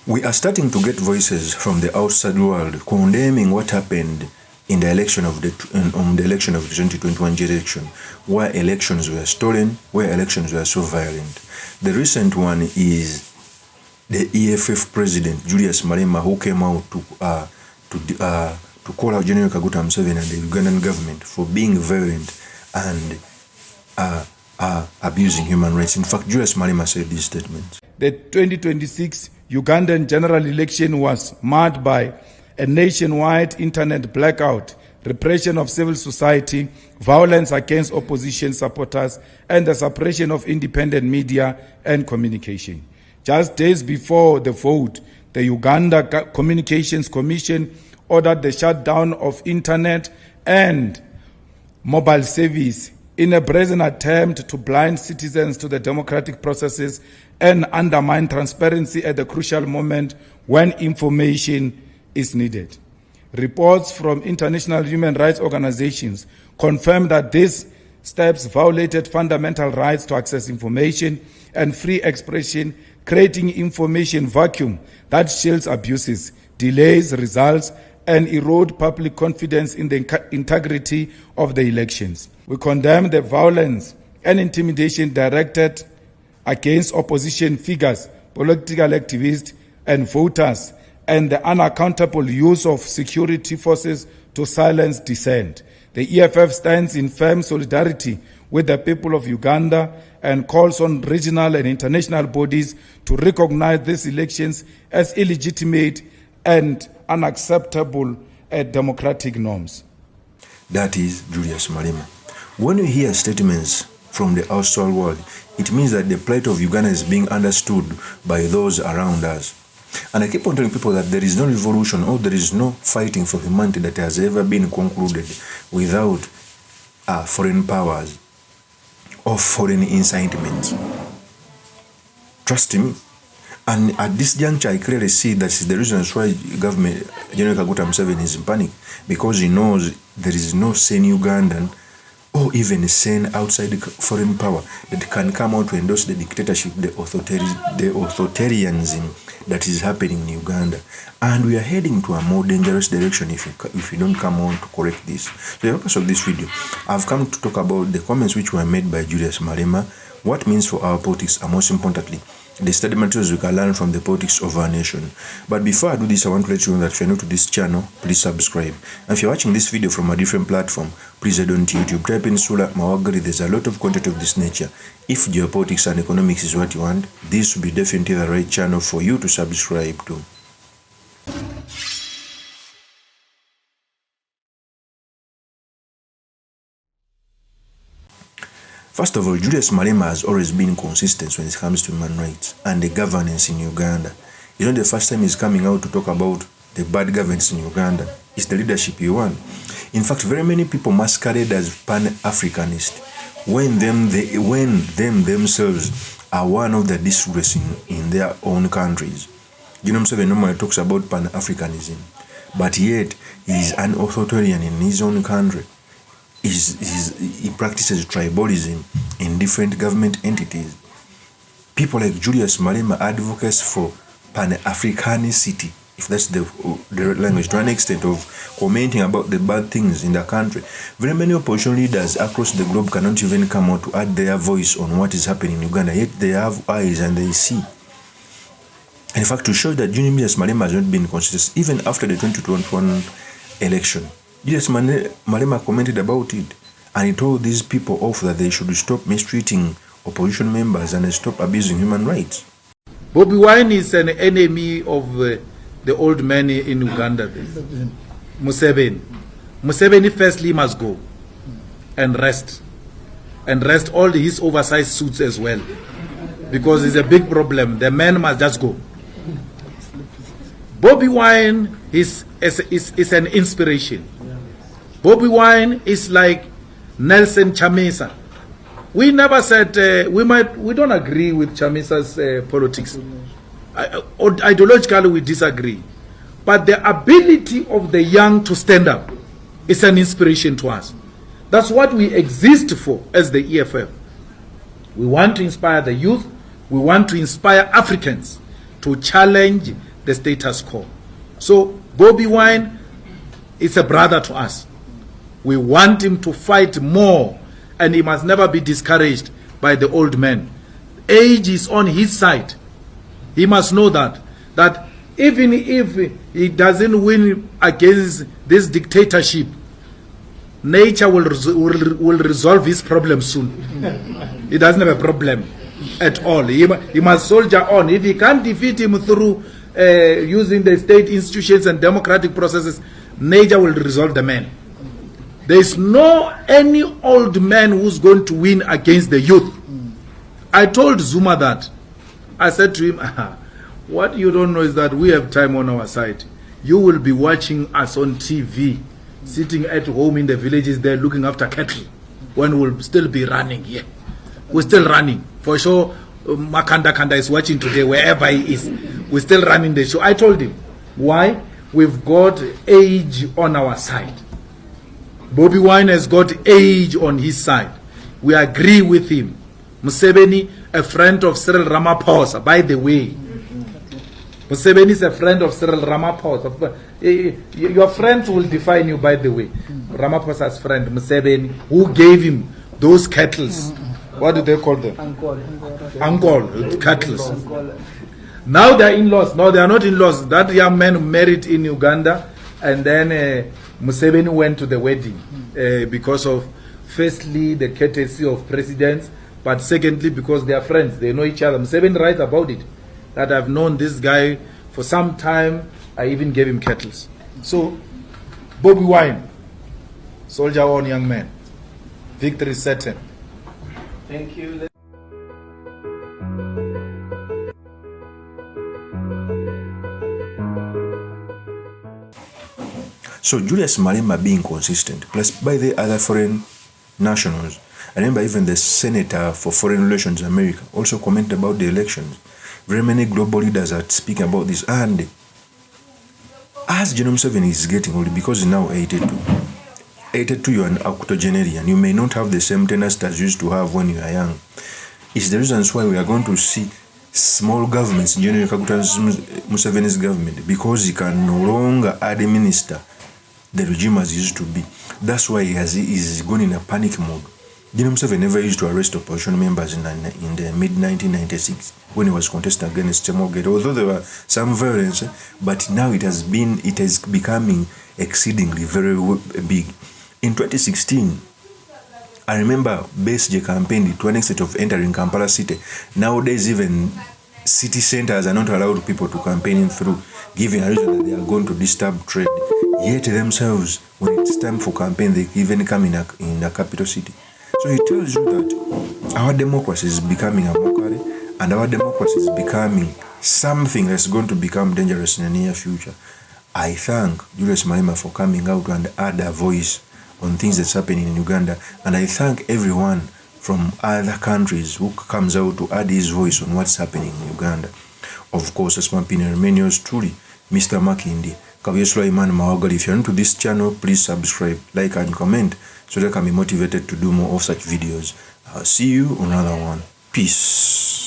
We are starting to get voices from the outside world condemning what happened in the election of the 2021 election, where elections were stolen, where elections were so violent. The recent one is the EFF president Julius Malema, who came out to call out General Kaguta Museveni and the Ugandan government for being violent and abusing human rights. In fact, Julius Malema said these statements. The 2026 Ugandan general election was marked by a nationwide internet blackout, repression of civil society, violence against opposition supporters, and the suppression of independent media and communication. Just days before the vote, the Uganda Communications Commission ordered the shutdown of internet and mobile service in a brazen attempt to blind citizens to the democratic processes and undermine transparency at the crucial moment when information is needed. Reports from international human rights organizations confirm that these steps violated fundamental rights to access information and free expression, creating information vacuum that shields abuses, delays results, and erode public confidence in the integrity of the elections. We condemn the violence and intimidation directed against opposition figures, political activists, and voters, and the unaccountable use of security forces to silence dissent. The EFF stands in firm solidarity with the people of Uganda and calls on regional and international bodies to recognize these elections as illegitimate and unacceptable democratic norms. That is Julius Malema. When we hear statements from the outside world, it means that the plight of Uganda is being understood by those around us. And I keep on telling people that there is no revolution or there is no fighting for humanity that has ever been concluded without foreign powers or foreign incitement. Trust me. And at this juncture, I clearly see that is the reason why government, General Kaguta Museveni, is in panic, because he knows there is no sane Ugandan or even a sane outside foreign power that can come out to endorse the dictatorship, the authoritarianism that is happening in Uganda. And we are heading to a more dangerous direction if you don't come on to correct this. So the purpose of this video, I've come to talk about the comments which were made by Julius Malema, what it means for our politics, and most importantly, the study materials we can learn from the politics of our nation. But before I do this, I want to let you know that if you're new to this channel, please subscribe. And if you're watching this video from a different platform, please head on to YouTube, type in Sula Mawagari. There's a lot of content of this nature. If geopolitics and economics is what you want, this will be definitely the right channel for you to subscribe to. First of all, Julius Malema has always been consistent when it comes to human rights and the governance in Uganda. It's not the first time he's coming out to talk about the bad governance in Uganda. It's the leadership you want. In fact, very many people masquerade as pan-Africanist when them themselves are one of the disgrace in their own countries. You know, Museveni normally talks about pan-Africanism, but yet he is an authoritarian in his own country. He practices tribalism in different government entities. People like Julius Malema advocates for pan-Africanicity, if that's the language, to an extent of commenting about the bad things in the country. Very many opposition leaders across the globe cannot even come out to add their voice on what is happening in Uganda, yet they have eyes and they see. In fact, to show that Julius Malema has not been consistent, even after the 2021 election, Julius Malema commented about it, and he told these people off that they should stop mistreating opposition members and stop abusing human rights. BOBI Wine is an enemy of the old man in Uganda, Museveni. Museveni firstly must go and rest all his oversized suits as well, because it's a big problem. The man must just go. BOBI Wine is an inspiration. BOBI Wine is like Nelson Chamisa. We never said we don't agree with Chamisa's politics. Ideologically we disagree, but the ability of the young to stand up is an inspiration to us. That's what we exist for as the EFF. We want to inspire the youth. We want to inspire Africans to challenge the status quo. So Bobi Wine is a brother to us. We want him to fight more, and he must never be discouraged by the old man. Age is on his side. He must know that even if he doesn't win against this dictatorship, nature will resolve his problem soon. He doesn't have a problem at all. He must soldier on. If he can't defeat him through using the state institutions and democratic processes, nature will resolve the man. There is no any old man who's going to win against the youth. I told Zuma that. I said to him, what you don't know is that we have time on our side. You will be watching us on TV, sitting at home in the villages there looking after cattle, when we'll still be running here. We're still running. For sure, Makanda Kanda is watching today, wherever he is. We're still running the show. I told him, why? We've got age on our side. Bobi Wine has got age on his side. We agree with him. Museveni, a friend of Cyril Ramaphosa, by the way. Museveni is a friend of Cyril Ramaphosa. Your friends will define you, by the way. Ramaphosa's friend, Museveni, who gave him those cattle. What do they call them? Angol cattle. Now they are in-laws. No, they are not in-laws. That young man married in Uganda, and then Museveni went to the wedding because of, firstly, the courtesy of presidents, but secondly, because they are friends. They know each other. Museveni writes about it, that I've known this guy for some time. I even gave him cattle. So, Bobi Wine, soldier on, young man. Victory is certain. Thank you. So Julius Malema being consistent, plus by the other foreign nationals. I remember even the Senator for Foreign Relations in America also commented about the elections. Very many global leaders are speaking about this. And as General Museveni is getting old, because he's now 82, you're an octogenarian. You may not have the same tenacity as you used to have when you are young. It's the reasons why we are going to see small governments, General Museveni's government, because he can no longer administer the regime as it used to be. That's why he's gone in a panic mode. General Museveni never used to arrest opposition members in the mid-1996 when he was contesting against Temogere, although there were some violence, but now it is becoming exceedingly very big. In 2016, I remember Besigye campaigned to an extent of entering Kampala city. Nowadays, even city centers are not allowed people to campaign through, giving a reason that they are going to disturb trade. Yet themselves, when it's time for campaign, they even come in a capital city. So he tells you that our democracy is becoming a mockery, and our democracy is becoming something that's going to become dangerous in the near future. I thank Julius Malema for coming out and add a voice on things that's happening in Uganda, and I thank everyone from other countries who comes out to add his voice on what's happening in Uganda. Of course, as Mampini remains yours truly, Mr. Makindi. If you're new to this channel, please subscribe, like and comment so that I can be motivated to do more of such videos. I'll see you on another one. Peace.